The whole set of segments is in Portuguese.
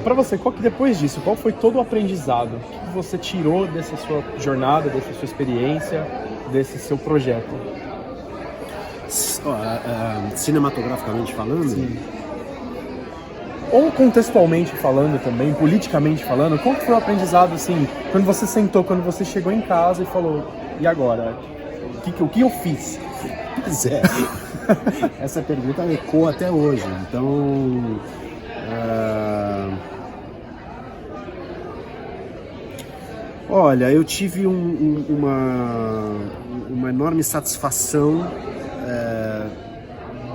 Pra você, depois disso, qual foi todo o aprendizado que você tirou dessa sua jornada, dessa sua experiência, desse seu projeto? Cinematograficamente falando? Sim. Ou contextualmente falando também, politicamente falando, qual que foi o aprendizado, assim, quando você sentou, quando você chegou em casa e falou, e agora? O que eu fiz? Pois é. Essa pergunta ecoa até hoje. Então, olha, eu tive uma enorme satisfação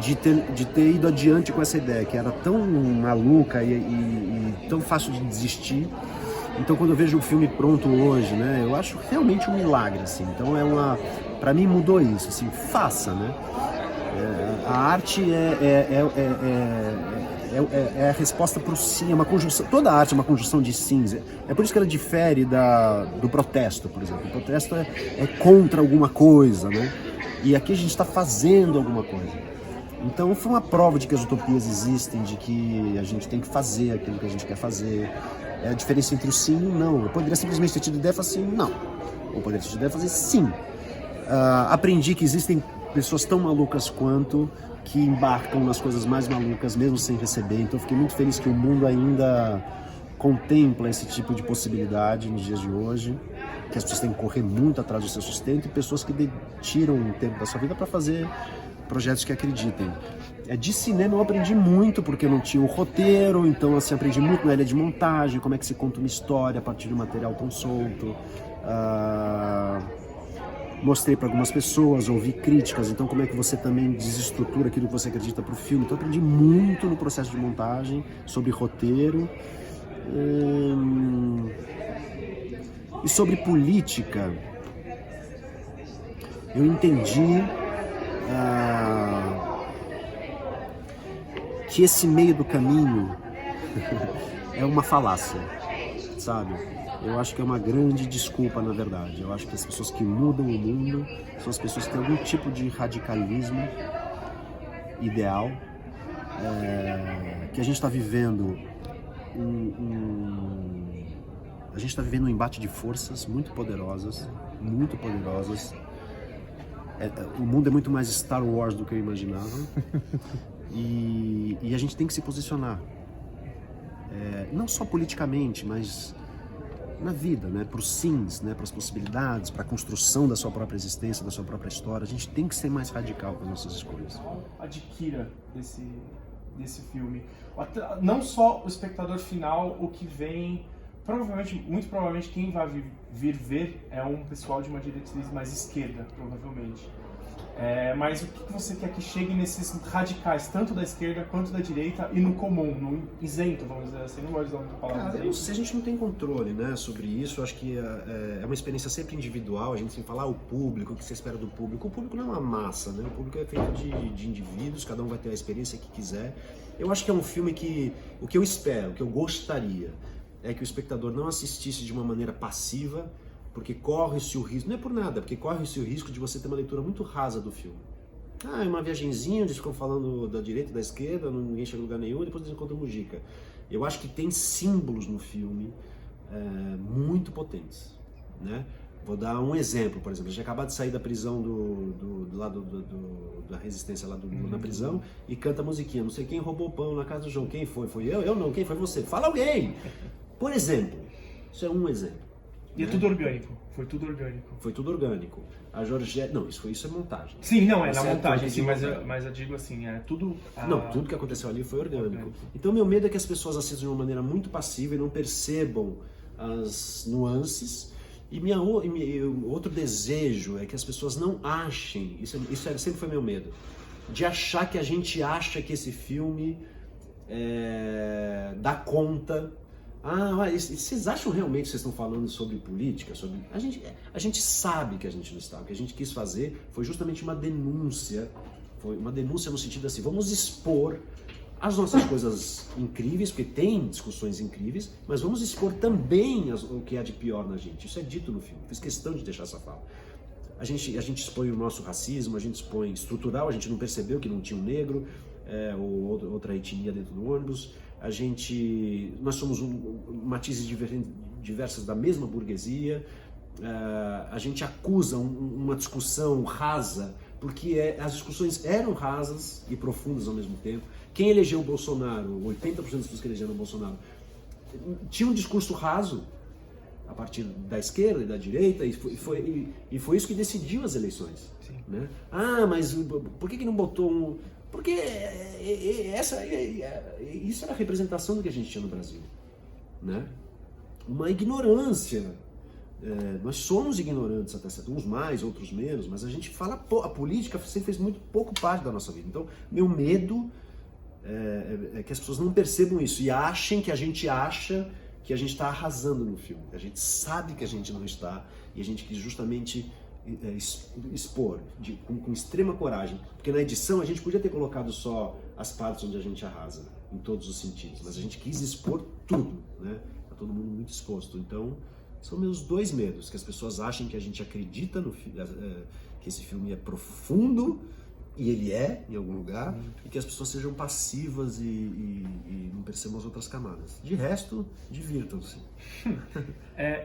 de ter ido adiante com essa ideia, que era tão maluca e tão fácil de desistir. Então, quando eu vejo o filme pronto hoje, né, eu acho realmente um milagre, assim. Então, para mim mudou isso, assim, faça, né? A arte é a resposta para o sim, é uma conjunção. Toda arte é uma conjunção de sims. É por isso que ela difere do protesto, por exemplo. O protesto é contra alguma coisa, né? E aqui a gente está fazendo alguma coisa. Então foi uma prova de que as utopias existem, de que a gente tem que fazer aquilo que a gente quer fazer. É a diferença entre o sim e o não. Eu poderia simplesmente ter tido ideia e falar assim, não. Ou poderia ter tido ideia e fazer sim. Aprendi que existem pessoas tão malucas quanto, que embarcam nas coisas mais malucas, mesmo sem receber. Então eu fiquei muito feliz que o mundo ainda contempla esse tipo de possibilidade nos dias de hoje, que as pessoas têm que correr muito atrás do seu sustento, e pessoas que tiram um tempo da sua vida para fazer projetos que acreditem. De cinema eu aprendi muito, porque eu não tinha o roteiro, então assim, aprendi muito na ilha de montagem, como é que se conta uma história a partir de um material tão solto. Mostrei para algumas pessoas, ouvi críticas, então como é que você também desestrutura aquilo que você acredita para o filme. Então eu aprendi muito no processo de montagem, sobre roteiro. E sobre política, eu entendi que esse meio do caminho é uma falácia, sabe? Eu acho que é uma grande desculpa, na verdade. Eu acho que as pessoas que mudam o mundo são as pessoas que têm algum tipo de radicalismo ideal, que a gente está vivendo a gente está vivendo um embate de forças muito poderosas, muito poderosas. O mundo é muito mais Star Wars do que eu imaginava. E a gente tem que se posicionar. Não só politicamente, mas na vida, né? Para os sims, né? Para as possibilidades, para a construção da sua própria existência, da sua própria história. A gente tem que ser mais radical com as nossas escolhas. Adquira desse filme. Não só o espectador final, o que vem... muito provavelmente quem vai vir ver é um pessoal de uma diretriz mais esquerda, provavelmente. Mas o que você quer que chegue nesses radicais, tanto da esquerda quanto da direita, e no comum, no isento, vamos dizer assim, não gosto de usar muita palavra isento. Se a gente não tem controle, né, sobre isso, eu acho que é uma experiência sempre individual, a gente tem que falar o público, o que você espera do público. O público não é uma massa, né? O público é feito de indivíduos, cada um vai ter a experiência que quiser. Eu acho que é um filme que, o que eu espero, o que eu gostaria, é que o espectador não assistisse de uma maneira passiva, porque corre-se o risco, não é por nada, porque corre-se o risco de você ter uma leitura muito rasa do filme. É uma viagenzinha, eles ficam falando da direita e da esquerda, ninguém chega a lugar nenhum, e depois eles encontram Mujica. Eu acho que tem símbolos no filme muito potentes, né? Vou dar um exemplo, por exemplo, a gente acabou de sair da prisão da resistência lá na prisão, e canta a musiquinha, não sei quem roubou o pão na casa do João, quem foi? Foi eu? Eu não, quem foi você? Fala alguém! Por exemplo, isso é um exemplo. E é tudo orgânico, foi tudo orgânico. Foi tudo orgânico. A Georgette... Não, isso é montagem. Sim, não, na montagem, sim, mas eu digo assim, tudo... Não, tudo que aconteceu ali foi orgânico. Então, meu medo é que as pessoas assistam de uma maneira muito passiva e não percebam as nuances. E outro desejo é que as pessoas não achem, isso sempre foi meu medo, de achar que a gente acha que esse filme dá conta. Vocês acham realmente que vocês estão falando sobre política? A gente sabe que a gente não está. O que a gente quis fazer foi justamente uma denúncia. Foi uma denúncia no sentido assim, vamos expor as nossas coisas incríveis, porque tem discussões incríveis, mas vamos expor também o que há de pior na gente. Isso é dito no filme, fiz questão de deixar essa fala. A gente expõe o nosso racismo, a gente expõe estrutural, a gente não percebeu que não tinha um negro, ou outra etnia dentro do ônibus. nós somos matizes diversas da mesma burguesia, a gente acusa uma discussão rasa, porque as discussões eram rasas e profundas ao mesmo tempo. Quem elegeu o Bolsonaro, 80% das pessoas que elegeram o Bolsonaro, tinha um discurso raso, a partir da esquerda e da direita, e foi isso que decidiu as eleições. Né? Mas por que não botou Porque isso era a representação do que a gente tinha no Brasil. Né? Uma ignorância. Nós somos ignorantes até certo, uns mais, outros menos, mas a gente fala, a política sempre fez muito pouco parte da nossa vida. Então, meu medo é que as pessoas não percebam isso e achem que a gente acha que a gente está arrasando no filme. A gente sabe que a gente não está e a gente quis justamente expor com extrema coragem, porque na edição a gente podia ter colocado só as partes onde a gente arrasa, em todos os sentidos, mas a gente quis expor tudo, né? Tá todo mundo muito exposto. Então, são meus dois medos, que as pessoas achem que a gente acredita que esse filme é profundo, e ele é, em algum lugar, e que as pessoas sejam passivas e não percebam as outras camadas. De resto, divirtam-se.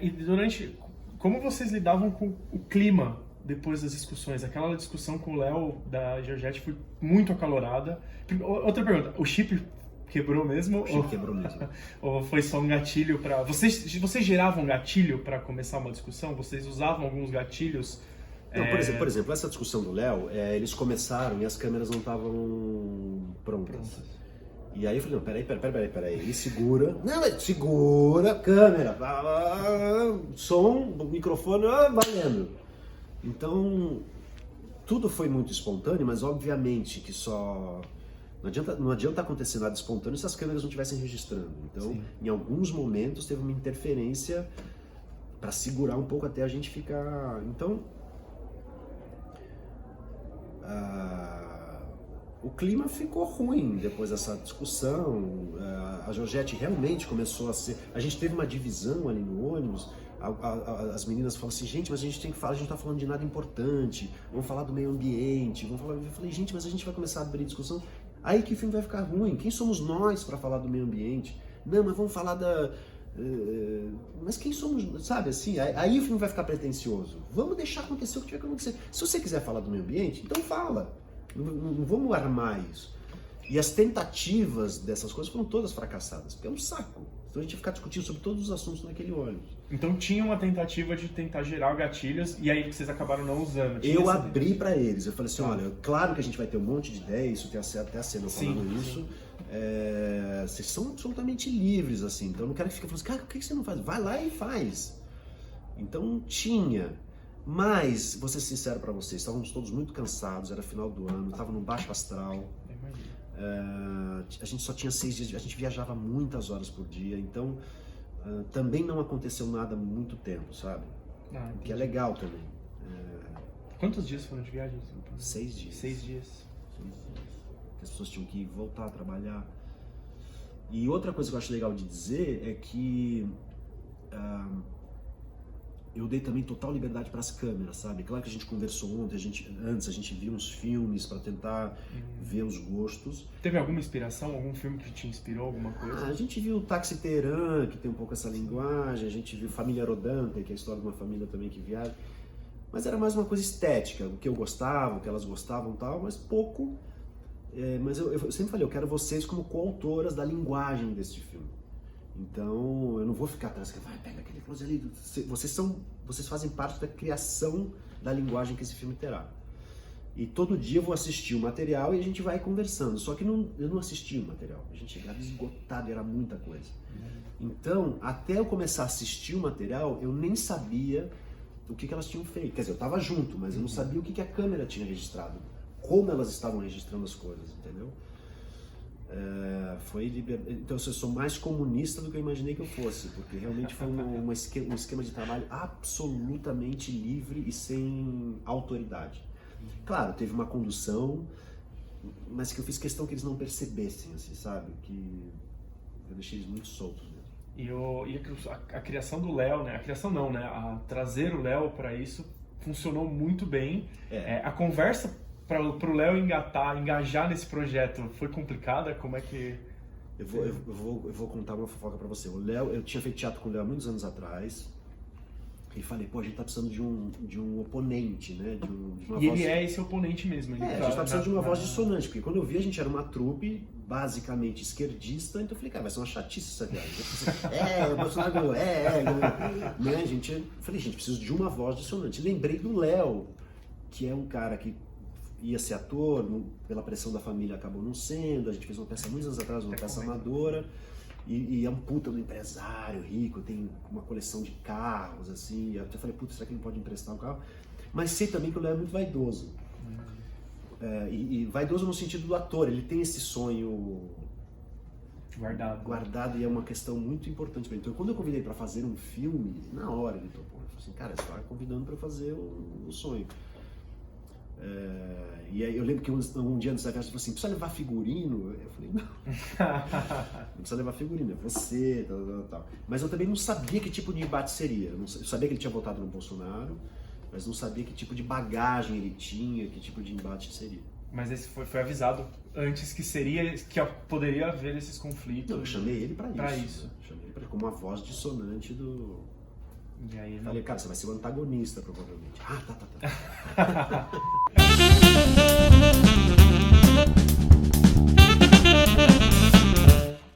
E como vocês lidavam com o clima depois das discussões? Aquela discussão com o Léo da Georgette foi muito acalorada. Outra pergunta, o chip quebrou mesmo? O chip quebrou mesmo. Ou foi só um gatilho para... Vocês geravam gatilho para começar uma discussão? Vocês usavam alguns gatilhos? Não, por exemplo, essa discussão do Léo, eles começaram e as câmeras não estavam prontas. E aí eu falei, não, peraí, ele segura. Não, segura, câmera, som, microfone, valendo. Então, tudo foi muito espontâneo, mas obviamente que só... Não adianta acontecer nada espontâneo se as câmeras não estivessem registrando. Então, sim, em alguns momentos teve uma interferência para segurar um pouco até a gente ficar... Então, o clima ficou ruim depois dessa discussão. A Georgette realmente começou a ser... A gente teve uma divisão ali no ônibus. As meninas falam assim, gente, mas a gente tem que falar, a gente não tá falando de nada importante, vamos falar do meio ambiente, vamos falar... Eu falei, gente, mas a gente vai começar a abrir discussão, aí que o filme vai ficar ruim. Quem somos nós para falar do meio ambiente? Não, mas vamos falar da... Mas quem somos, sabe assim? Aí o filme vai ficar pretencioso. Vamos deixar acontecer o que tiver que acontecer. Se você quiser falar do meio ambiente, então fala. Não vamos armar isso. E as tentativas dessas coisas foram todas fracassadas, porque é um saco. Então a gente ia ficar discutindo sobre todos os assuntos naquele ônibus. Então tinha uma tentativa de tentar gerar gatilhos e aí vocês acabaram não usando. Eu abri para eles, eu falei assim, olha, claro que a gente vai ter um monte de ideias, isso tem até a cena falando isso. Vocês são absolutamente livres, assim, então eu não quero que fique falando assim, cara, por que você não faz? Vai lá e faz. Então tinha, mas, vou ser sincero para vocês, estávamos todos muito cansados, era final do ano, estava num baixo astral. A gente só tinha 6 dias, a gente viajava muitas horas por dia, então também não aconteceu nada há muito tempo, sabe? O que é legal também. Quantos dias foram de viagem? 6 dias. 6 dias. As pessoas tinham que voltar a trabalhar. E outra coisa que eu acho legal de dizer é que eu dei também total liberdade para as câmeras, sabe? Claro que a gente conversou ontem, antes a gente viu uns filmes para tentar ver os gostos. Teve alguma inspiração, algum filme que te inspirou, alguma coisa? A gente viu Taxi Teherã, que tem um pouco essa linguagem, a gente viu Família Rodante, que é a história de uma família também que viaja. Mas era mais uma coisa estética, o que eu gostava, o que elas gostavam e tal, mas pouco. Mas eu sempre falei, eu quero vocês como coautoras da linguagem deste filme. Então, eu não vou ficar atrás, vai, pega aquele close ali. Vocês fazem parte da criação da linguagem que esse filme terá. E todo dia eu vou assistir o material e a gente vai conversando. Só que eu não assisti o material. A gente chegava esgotado, era muita coisa. Então, até eu começar a assistir o material, eu nem sabia o que elas tinham feito. Quer dizer, eu estava junto, mas eu não sabia o que a câmera tinha registrado. Como elas estavam registrando as coisas, entendeu? Então eu sou mais comunista do que eu imaginei que eu fosse, porque realmente foi um esquema de trabalho absolutamente livre e sem autoridade. Claro, teve uma condução, mas que eu fiz questão que eles não percebessem, assim, sabe? Que eu deixei eles muito soltos mesmo. E a criação do Léo, né? A criação não, né? A trazer o Léo para isso funcionou muito bem. A conversa para o Léo engajar nesse projeto foi complicada? Como é que... Eu vou contar uma fofoca pra você. O Léo, eu tinha feito teatro com o Léo muitos anos atrás. E falei, pô, a gente tá precisando de um oponente, né? De uma E voz... ele é esse oponente mesmo. a gente tá precisando de uma voz dissonante, porque quando eu vi a gente era uma trupe basicamente esquerdista, então eu falei, cara, vai ser uma chatice essa viagem. O Bolsonaro ganhou, né? Eu falei, gente, preciso de uma voz dissonante. Lembrei do Léo, que é um cara que ia ser ator, pela pressão da família acabou não sendo, a gente fez uma peça muitos anos atrás, uma peça amadora. E é um puta do empresário rico, tem uma coleção de carros, assim. Eu até falei, puta, será que ele pode emprestar um carro? Mas sei também que o Léo é muito vaidoso. E vaidoso no sentido do ator, ele tem esse sonho guardado e é uma questão muito importante pra ele. Então, quando eu convidei pra fazer um filme, na hora ele topou. Ele falou assim, cara, você tá convidando pra fazer o sonho. E aí eu lembro que um dia antes da viagem ele falou assim, precisa levar figurino? Eu falei, não precisa levar figurino, é você, tal. Mas eu também não sabia que tipo de embate seria. Eu sabia que ele tinha votado no Bolsonaro, mas não sabia que tipo de bagagem ele tinha, que tipo de embate seria. Mas esse foi avisado antes que poderia haver esses conflitos. Não, eu chamei ele pra isso. Chamei ele como uma voz dissonante do... E aí, falei, cara, você vai ser o antagonista, provavelmente. Tá.